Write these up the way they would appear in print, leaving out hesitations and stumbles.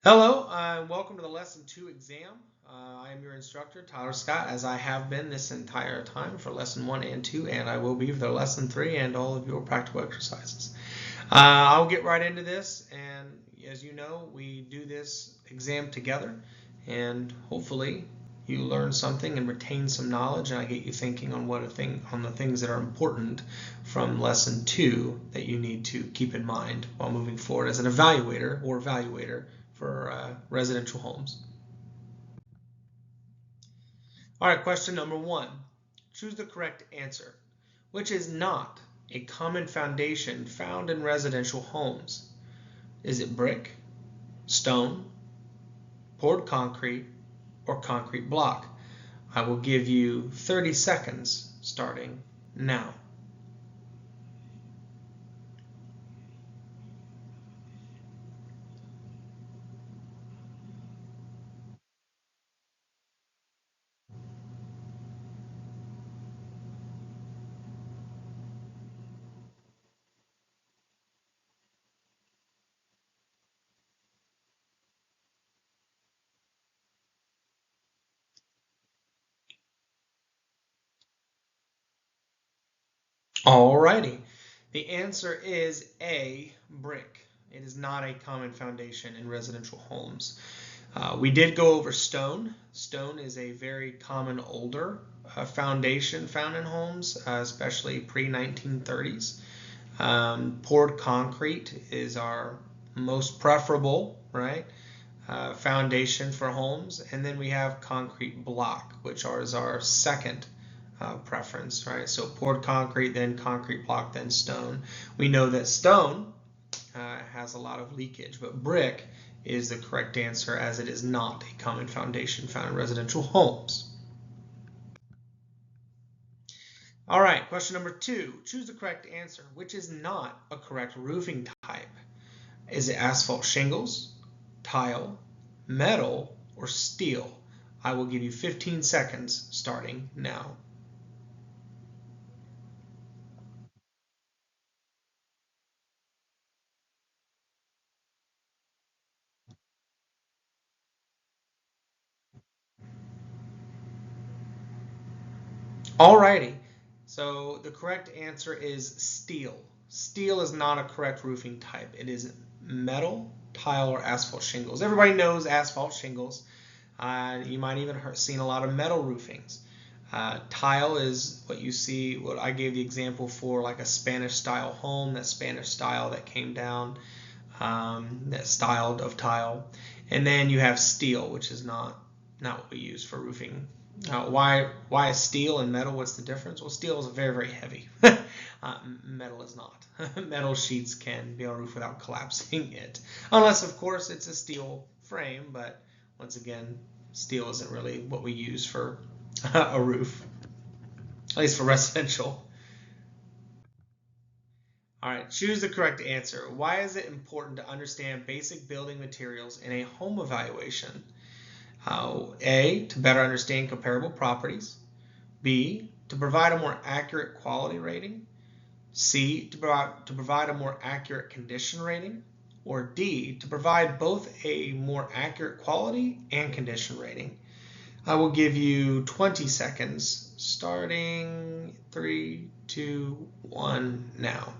Hello, and welcome to the Lesson 2 exam. I am your instructor, Tyler Scott, as I have been this entire time for Lesson 1 and 2, and I will be for Lesson 3 and all of your practical exercises. I'll get right into this, and as you know, we do this exam together, and hopefully you learn something and retain some knowledge, and I get you thinking on the things that are important from Lesson 2 that you need to keep in mind while moving forward as an evaluator for residential homes. All right, question number 1. Choose the correct answer. Which is not a common foundation found in residential homes? Is it brick, stone, poured concrete, or concrete block? I will give you 30 seconds starting now. Alrighty, the answer is A, brick. It is not a common foundation in residential homes. We did go over stone. Stone is a very common older foundation found in homes, especially pre-1930s. Poured concrete is our most preferable, right, foundation for homes. And then we have concrete block, which is our second preference, right? So poured concrete, then concrete block, then stone. We know that stone has a lot of leakage, but brick is the correct answer as it is not a common foundation found in residential homes. All right, question number 2. Choose the correct answer. Which is not a correct roofing type? Is it asphalt shingles, tile, metal, or steel? I will give you 15 seconds starting now. Alrighty, so the correct answer is steel. Steel is not a correct roofing type. It is metal, tile, or asphalt shingles. Everybody knows asphalt shingles. You might even have seen a lot of metal roofings. Tile is what you see, what I gave the example for, like a Spanish style home, that Spanish style that came down, that style of tile. And then you have steel, which is not what we use for roofing. Why is steel and metal? What's the difference? Well, steel is very, very heavy. Metal is not. Metal sheets can be on a roof without collapsing it. Unless, of course, it's a steel frame, but once again, steel isn't really what we use for a roof, at least for residential. All right, choose the correct answer. Why is it important to understand basic building materials in a home evaluation? A, to better understand comparable properties. B, to provide a more accurate quality rating. C, to provide a more accurate condition rating. Or D, to provide both a more accurate quality and condition rating. I will give you 20 seconds starting 3, 2, 1 now.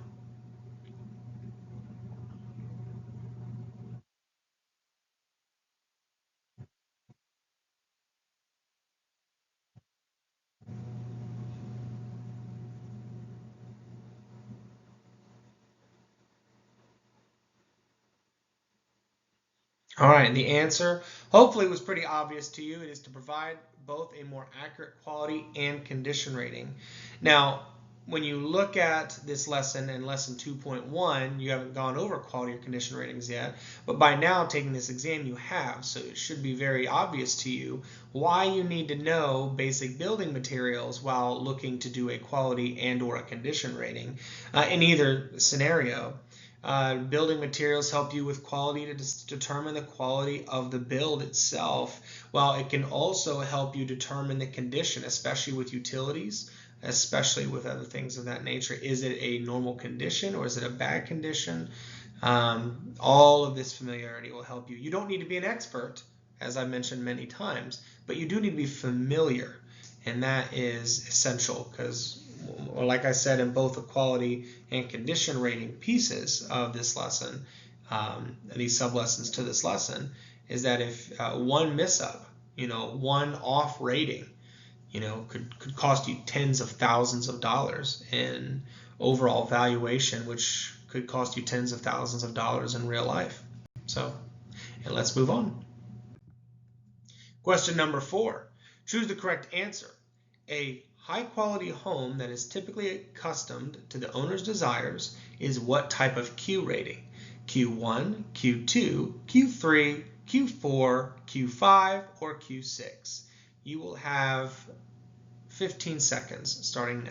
All right, and the answer hopefully was pretty obvious to you. It is to provide both a more accurate quality and condition rating. Now, when you look at this lesson in lesson 2.1, you haven't gone over quality or condition ratings yet, but by now taking this exam you have, so it should be very obvious to you why you need to know basic building materials while looking to do a quality and or a condition rating in either scenario. Building materials help you with quality to determine the quality of the build itself, while it can also help you determine the condition, especially with utilities, especially with other things of that nature. Is it a normal condition or is it a bad condition? All of this familiarity will help you. You don't need to be an expert, as I mentioned many times, but you do need to be familiar, and that is essential because, like I said, in both the quality and condition rating pieces of this lesson, these sub-lessons to this lesson, is that if one miss-up, one off rating, could cost you tens of thousands of dollars in overall valuation, which could cost you tens of thousands of dollars in real life. So, and let's move on. Question number 4. Choose the correct answer. A high quality home that is typically accustomed to the owner's desires is what type of Q rating? Q1, Q2, Q3, Q4, Q5, or Q6? You will have 15 seconds starting now.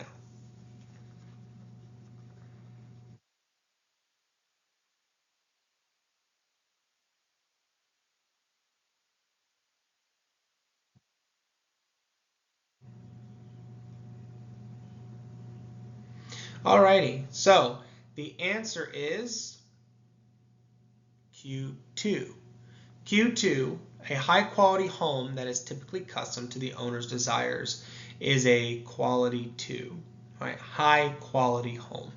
Alrighty, so the answer is Q2. Q2, a high quality home that is typically custom to the owner's desires, is a quality 2, right? High quality home.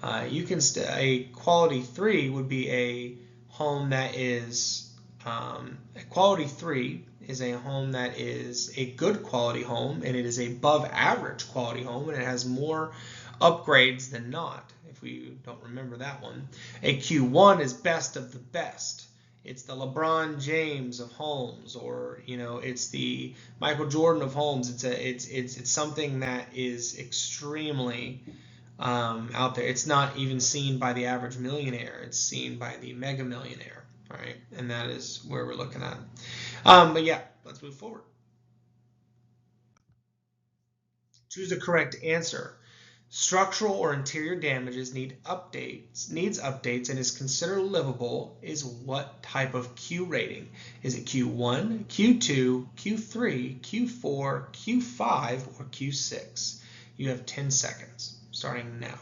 A quality 3 would be a home that is a quality 3 is a home that is a good quality home, and it is above average quality home, and it has more upgrades than not, if we don't remember that one. A Q1 is best of the best. It's the LeBron James of homes, or it's the Michael Jordan of homes. It's something that is extremely out there. It's not even seen by the average millionaire. It's seen by the mega millionaire, right? And that is where we're looking at. But yeah, let's move forward. Choose the correct answer. Structural or interior damages needs updates, and is considered livable is what type of Q rating? Is it Q1, Q2, Q3, Q4, Q5, or Q6? You have 10 seconds starting now.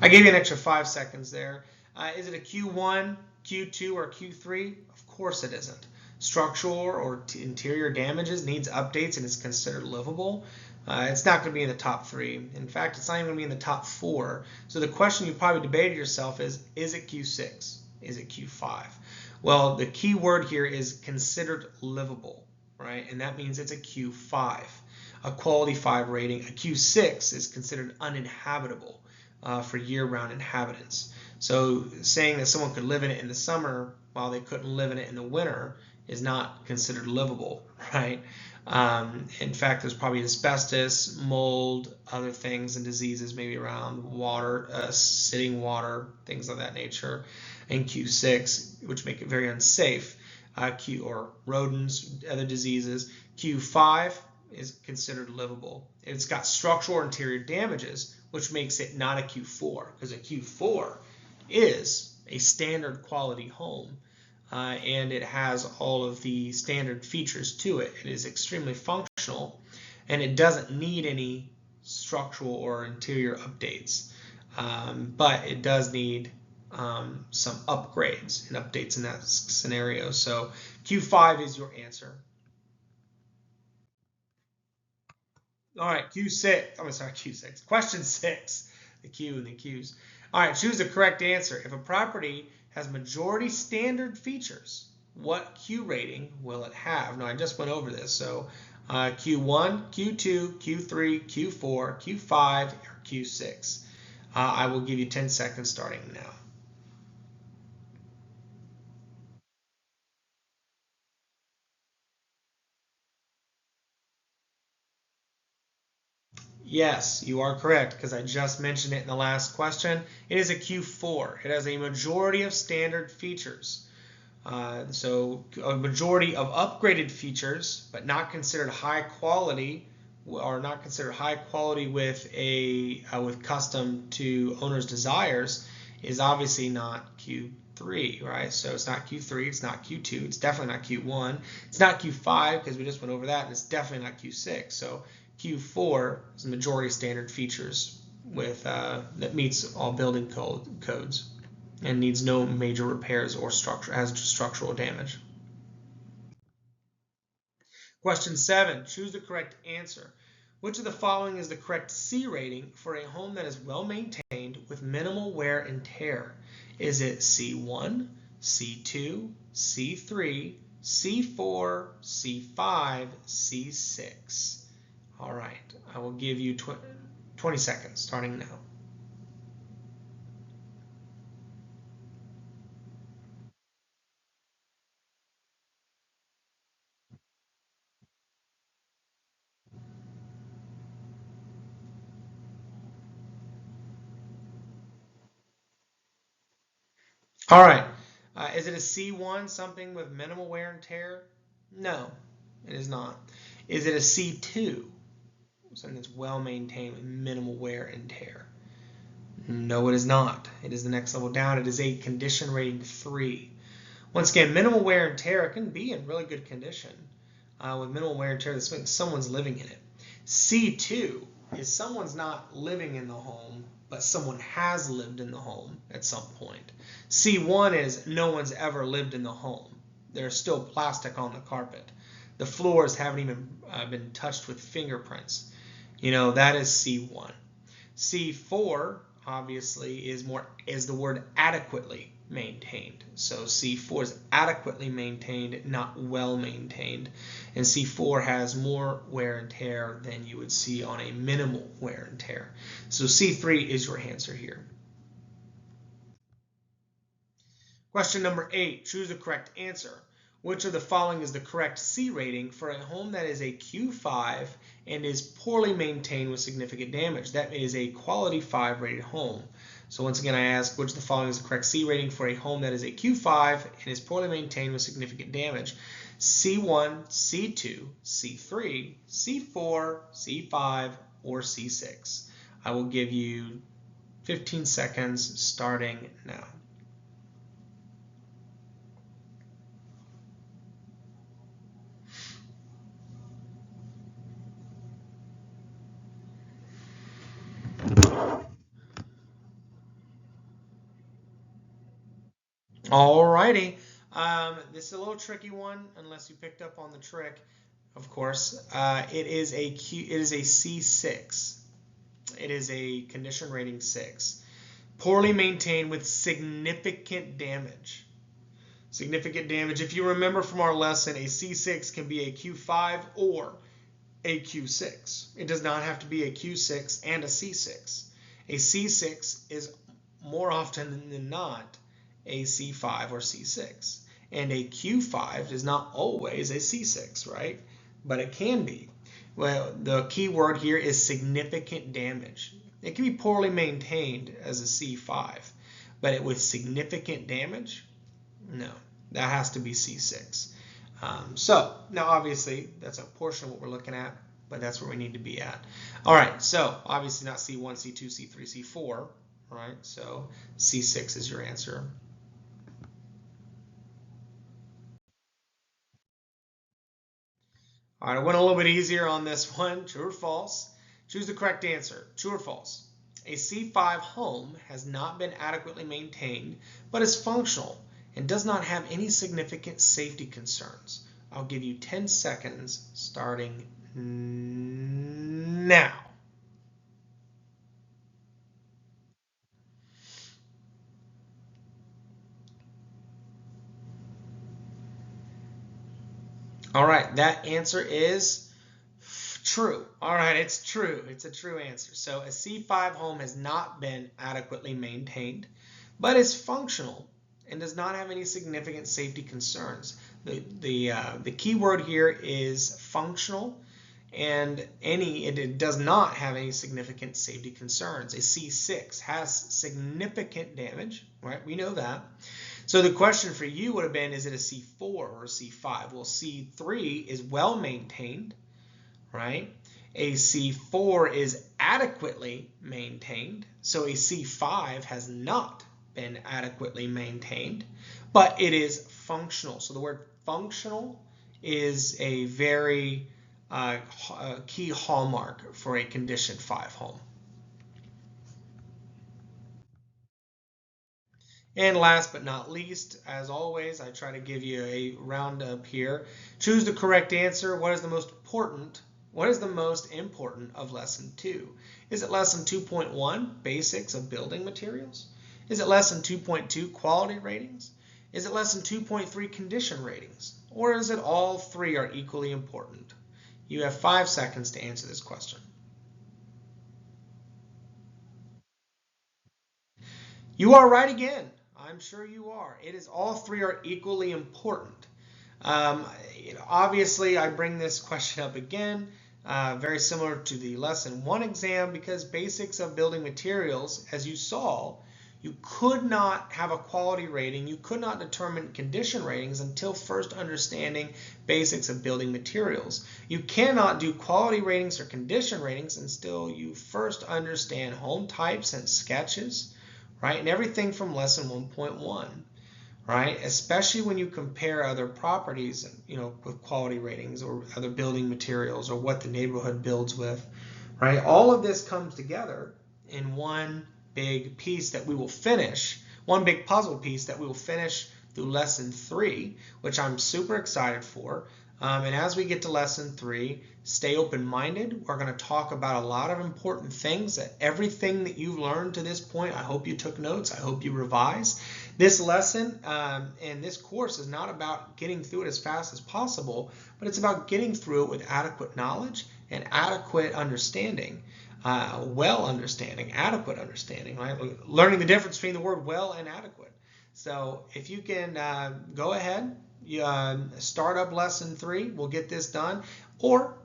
I gave you an extra 5 seconds there. Is it a Q1, Q2, or Q3? Of course it isn't. Structural or interior damages needs updates and is considered livable. It's not going to be in the top 3. In fact, it's not even going to be in the top 4. So the question you probably debated yourself is it Q6? Is it Q5? Well, the key word here is considered livable, right? And that means it's a Q5, a quality 5 rating. A Q6 is considered uninhabitable for year-round inhabitants. So saying that someone could live in it in the summer while they couldn't live in it in the winter is not considered livable, right? In fact, there's probably asbestos, mold, other things and diseases maybe around water, sitting water, things of that nature, and Q6, which make it very unsafe. Or rodents, other diseases. Q5 is considered livable. It's got structural or interior damages, which makes it not a Q4, because a Q4 is a standard quality home, and it has all of the standard features to it. It is extremely functional, and it doesn't need any structural or interior updates, but it does need some upgrades and updates in that scenario. So Q5 is your answer. All right, Q6. I'm sorry, Q6. Question 6. The Q and the Q's. All right, choose the correct answer. If a property has majority standard features, what Q rating will it have? Now, I just went over this. So Q1, Q2, Q3, Q4, Q5, or Q6. I will give you 10 seconds starting now. Yes, you are correct, because I just mentioned it in the last question. It is a Q4. It has a majority of standard features. So a majority of upgraded features, but not considered high quality, or not considered high quality with custom to owner's desires, is obviously not Q3, right? So it's not Q3, it's not Q2, it's definitely not Q1, it's not Q5 because we just went over that, and it's definitely not Q6. So Q4 is the majority of standard features with that meets all building codes and needs no major repairs or has structural damage. Question 7, choose the correct answer. Which of the following is the correct C rating for a home that is well maintained with minimal wear and tear? Is it C1, C2, C3, C4, C5, C6? All right, I will give you 20 seconds starting now. All right, is it a C1, something with minimal wear and tear? No, it is not. Is it a C2, something that's well maintained with minimal wear and tear? No, it is not. It is the next level down. It is a condition rating 3. Once again, minimal wear and tear can be in really good condition. With minimal wear and tear, this means someone's living in it. C2 is someone's not living in the home, but someone has lived in the home at some point. C1 is no one's ever lived in the home. There's still plastic on the carpet. The floors haven't even been touched with fingerprints. You know, that is C1. C4 obviously is the word adequately maintained. So C4 is adequately maintained, not well maintained. And C4 has more wear and tear than you would see on a minimal wear and tear. So C3 is your answer here. Question number 8, choose the correct answer. Which of the following is the correct C rating for a home that is a Q5 and is poorly maintained with significant damage? That is a quality 5 rated home. So once again, I ask, which of the following is the correct C rating for a home that is a Q5 and is poorly maintained with significant damage? C1, C2, C3, C4, C5, or C6? I will give you 15 seconds starting now. Alrighty, this is a little tricky one unless you picked up on the trick. Of course, it is a C6. It is a condition rating 6. Poorly maintained with significant damage. Significant damage. If you remember from our lesson, a C6 can be a Q5 or a Q6. It does not have to be a Q6 and a C6. A C6 is more often than not a C5 or C6. And a Q5 is not always a C6, right? But it can be. Well, the key word here is significant damage. It can be poorly maintained as a C5, but with significant damage, no, that has to be C6. So now obviously that's a portion of what we're looking at, but that's where we need to be at. All right, so obviously not C1, C2, C3, C4, all right? So C6 is your answer. All right, I went a little bit easier on this one. True or false? Choose the correct answer. True or false? A C5 home has not been adequately maintained, but is functional and does not have any significant safety concerns. I'll give you 10 seconds starting now. All right, that answer is true. All right, it's true. It's a true answer. So a C5 home has not been adequately maintained, but is functional and does not have any significant safety concerns. The key word here is functional, and it does not have any significant safety concerns. A C6 has significant damage, right? We know that. So the question for you would have been, is it a C4 or a C5? Well, C3 is well maintained, right? A C4 is adequately maintained, so a C5 has not been adequately maintained, but it is functional. So the word functional is a very key hallmark for a condition 5 home. And last but not least, as always, I try to give you a roundup here. Choose the correct answer. What is the most important? What is the most important of lesson 2? Is it lesson 2.1, basics of building materials? Is it lesson 2.2, quality ratings? Is it lesson 2.3, condition ratings? Or is it all three are equally important? You have 5 seconds to answer this question. You are right again. I'm sure you are. It is all three are equally important. Obviously, I bring this question up again, very similar to the lesson 1 exam, because basics of building materials, as you saw, you could not have a quality rating, you could not determine condition ratings until first understanding basics of building materials. You cannot do quality ratings or condition ratings until you first understand home types and sketches, right? And everything from lesson 1.1, right? Especially when you compare other properties, with quality ratings or other building materials or what the neighborhood builds with, right? All of this comes together in one big piece that we will finish, one big puzzle piece that we will finish through lesson 3, which I'm super excited for. And as we get to lesson 3, stay open-minded. We're going to talk about a lot of important things. Everything that you've learned to this point, I hope you took notes. I hope you revised. This lesson and this course is not about getting through it as fast as possible, but it's about getting through it with adequate knowledge and adequate understanding. Adequate understanding, right? Learning the difference between the word well and adequate. So if you can go ahead, start up lesson 3, we'll get this done. Or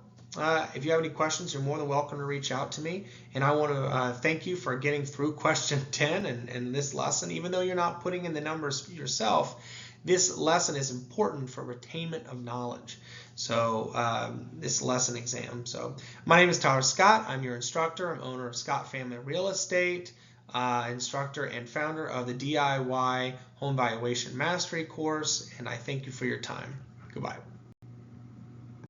if you have any questions, you're more than welcome to reach out to me. And I want to thank you for getting through question 10 and this lesson. Even though you're not putting in the numbers yourself, this lesson is important for retainment of knowledge. So this lesson exam. So my name is Tyler Scott. I'm your instructor. I'm owner of Scott Family Real Estate, instructor and founder of the DIY Home Valuation Mastery course. And I thank you for your time. Goodbye.